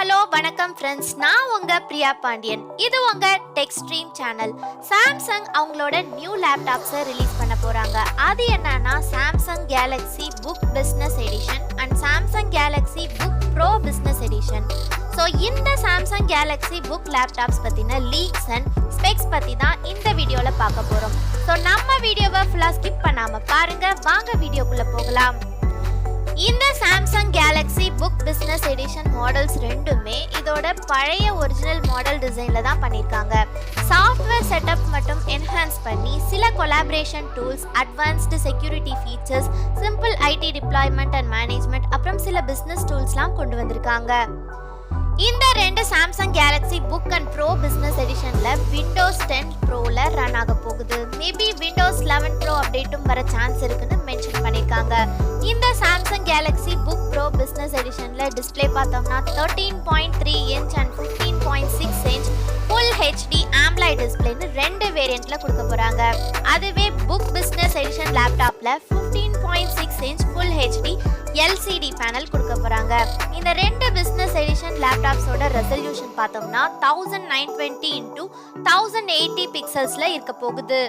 Hello வணக்கம் friends, நான் உங்க பிரியா பாண்டியன். இது உங்க டெக் ஸ்ட்ரீம் சேனல். சாம்சங் அவங்களோட நியூ லேப்டாப்ஸை ரிலீஸ் பண்ண போறாங்க. அது என்னன்னா Samsung Galaxy Book business edition and Samsung Galaxy Book Pro business edition. So இந்த சாம்சங் கேலக்ஸி புக் லேப்டாப்ஸ் பற்றின லீக்ஸ் அண்ட் ஸ்பெக்ஸ் பற்றி தான் இந்த வீடியோவில் பார்க்க போகிறோம். ஸோ நம்ம வீடியோவை ஃபுல்லாக ஸ்கிப் பண்ணாமல் பாருங்கள். வாங்க வீடியோக்குள்ளே போகலாம். இந்த Samsung Galaxy Book business edition models ரெண்டுமே இதோட பழைய ஒரிஜினல் மாடல் டிசைனில் தான் பண்ணியிருக்காங்க. சாஃப்ட்வேர் செட்டப் மட்டும் என்ஹான்ஸ் பண்ணி சில collaboration tools, advanced security features, simple IT deployment and management, அப்புறம் சில பிஸ்னஸ் டூல்ஸ்லாம் கொண்டு வந்திருக்காங்க. இந்த ரெண்டு Samsung Galaxy Book and Pro business எடிஷனில் விண்டோஸ் 10 ப்ரோவில் ரன் ஆக போகுது. மேபி விண்டோஸ் 11 ப்ரோ அப்டேட்டும் வர சான்ஸ் இருக்குன்னு மென்ஷன் பண்ணியிருக்காங்க. இந்த Samsung Galaxy Book Pro business எடிஷனில் டிஸ்பிளே பார்த்தோம்னா 13.3 inch and 15.6 inch full HD AMOLED டிஸ்பிளேன்னு ரெண்டு வேரியண்ட்டில் கொடுக்க போகிறாங்க. அதுவே புக் பிஸ்னஸ் எடிஷன் லேப்டாப்பில் 15.6 inch full HD LCD panel கொடுக்க போகிறாங்க. இந்த ரெண்டு பிஸ்னஸ் எடிஷன் லேப்டாப்ஸோட ரெசல்யூஷன் பார்த்தோம்னா 1920 x 1080 பிக்சல்ஸில் இருக்க போகுது.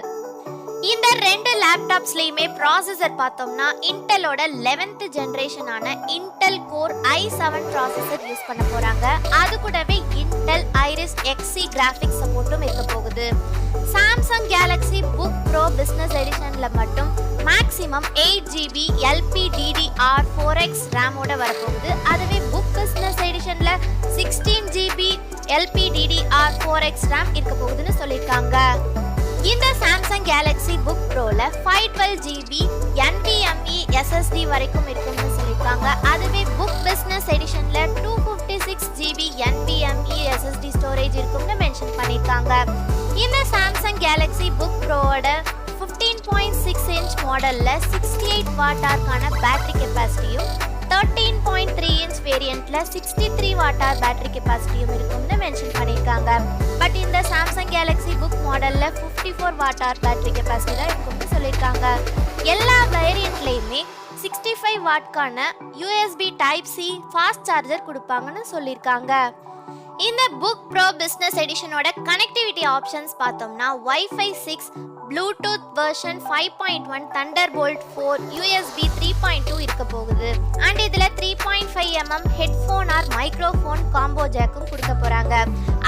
இந்த ரெண்டு லேப்டாப்ஸ்லையுமே ப்ராசஸர் பார்த்தோம்னா இன்டெலோட 11th ஜென்ரேஷனான Intel core i7 processor use பண்ண போகிறாங்க. அது கூடவே இன்டெல் ஐரிஸ் எக்ஸி கிராஃபிக்ஸ் சப்போர்ட்டும் இருக்க போகுது. Samsung Galaxy Book Pro business எடிஷனில் மட்டும் மேக்ஸிமம் 8GB LPDDR4X ரேமோட வரப்போகுது. அதுவே Book business எடிஷனில் 16GB LPDDR4X RAM இருக்க போகுதுன்னு சொல்லியிருக்காங்க. இந்த சாம்சங் கேலக்ஸி புக் ப்ரோவில் 512GB NVMe SSD வரைக்கும் இருக்கும்னு சொல்லியிருக்காங்க. அதுவே புக் பிஸ்னஸ் எடிஷனில் 256GB NVMe SSD ஸ்டோரேஜ் இருக்கும்னு மென்ஷன் பண்ணியிருக்காங்க. இந்த சாம்சங் கேலக்ஸி புக் ப்ரோவோட 15.6 இன்ச் மாடலில் 68 வாட்டார்க்கான பேட்டரி கெப்பாசிட்டியும் 13.3 இன்ச் வேரியண்ட்டில் 63 வாட்டார் பேட்டரி கெப்பாசிட்டியும் இருக்கும்னு மென்ஷன் பண்ணியிருக்காங்க. பட் இந்த சாம்சங் கேலக்ஸி புக் மாடலில் 54 வாட்டார் பேட்டரி கெப்பாசிட்டி தான் இருக்கும்னு சொல்லியிருக்காங்க. எல்லா வேரியண்ட்லேயுமே 65 வாட்கான USB Type-C ஃபாஸ்ட் சார்ஜர் கொடுப்பாங்கன்னு சொல்லியிருக்காங்க. இந்த புக் ப்ரோ பிஸ்னஸ் எடிஷனோட கனெக்டிவிட்டி ஆப்ஷன்ஸ் பார்த்தோம்னா Wi-Fi 6, Bluetooth version 5.1, Thunderbolt 4, USB 3.2 இருக்க போகுது. அண்ட் இதில் 3.5mm headphone or microphone combo ஜாக்கும் கொடுக்க போகிறாங்க.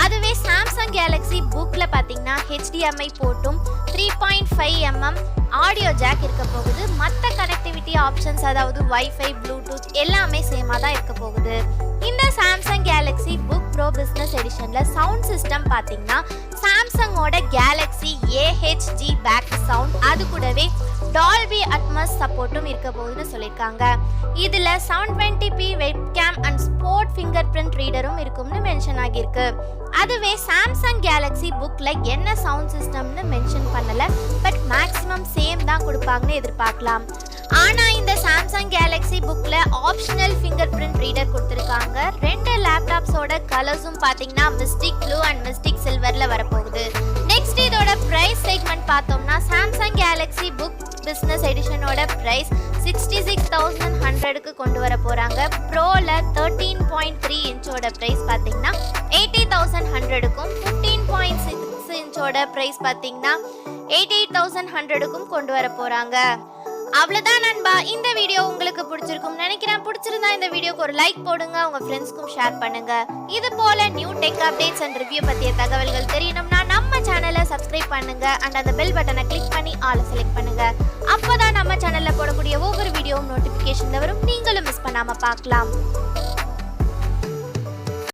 அதுவே சாம்சங் கேலக்ஸி புக்கில் பார்த்தீங்கன்னா HDMI போர்ட்டும் 3.5mm ஆடியோ ஜாக் இருக்க போகுது. மற்ற கனெக்டிவிட்டி ஆப்ஷன்ஸ் அதாவது Wi-Fi, ப்ளூடூத் எல்லாமே சேமாக தான் இருக்க போகுது. இந்த Samsung Galaxy Book Pro business எடிஷனில் சவுண்ட் சிஸ்டம் பார்த்தீங்கன்னா சாம்சங்கோட கேலக்ஸி AHG பேக் சவுண்ட், அது கூடவே டால்பி அட்மாஸ் சப்போர்ட்டும் இருக்க போகுதுன்னு சொல்லியிருக்காங்க. இதில் 720p webcam and support fingerprint ரீடரும் இருக்கும்னு மென்ஷன் ஆகியிருக்கு. அதுவே சாம்சங் கேலக்ஸி புக்கில் என்ன சவுண்ட் சிஸ்டம்னு மென்ஷன் பண்ணலை, பட் மேக்ஸிமம் சேம் தான் கொடுப்பாங்கன்னு எதிர்பார்க்கலாம். ஆனால் இந்த சாம்சங் கேலக்ஸி புக்கில் ஆப்ஷனல் ஃபிங்கர் பிரிண்ட் ரீடர் கொடுத்துருக்காங்க. ரெண்டு லேப்டாப்ஸோட கலர்ஸும் பார்த்தீங்கன்னா மிஸ்டிக் ப்ளூ அண்ட் மிஸ்டிக் சில்வரில் வரப்போகுது. நெக்ஸ்ட் இதோட ப்ரைஸ் செக்மெண்ட் பார்த்தோம்னா சாம்சங் கேலக்ஸி புக் பிஸ்னஸ் எடிஷனோட ப்ரைஸ் 66,100க்கு கொண்டு வர போகிறாங்க. ப்ரோவில் 13.3 இன்ச்சோட ப்ரைஸ் பார்த்தீங்கன்னா 80,100க்கும், 15.6 இன்ச்சோட ப்ரைஸ் பார்த்தீங்கன்னா 88,100க்கும் கொண்டு வர போகிறாங்க. அவ்வளோதான் நண்பா, இந்த வீடியோ உங்களுக்கு பிடிச்சிருக்கும் நினைக்கிறேன். பிடிச்சிருந்தா இந்த வீடியோக்கு ஒரு லைக் போடுங்க, உங்கள் ஃப்ரெண்ட்ஸ்க்கும் ஷேர் பண்ணுங்க. இது போல new tech updates and review பற்றிய தகவல்கள் தெரியணும்னா நம்ம சேனலை சப்ஸ்கிரைப் பண்ணுங்க அண்ட் அந்த பெல் பட்டனை கிளிக் பண்ணி ஆல் செலக்ட் பண்ணுங்க. அப்போதான் நம்ம சேனலில் போடக்கூடிய ஒவ்வொரு வீடியோவும் நோட்டிஃபிகேஷன் வரும், நீங்களும் மிஸ் பண்ணாமல் பார்க்கலாம்.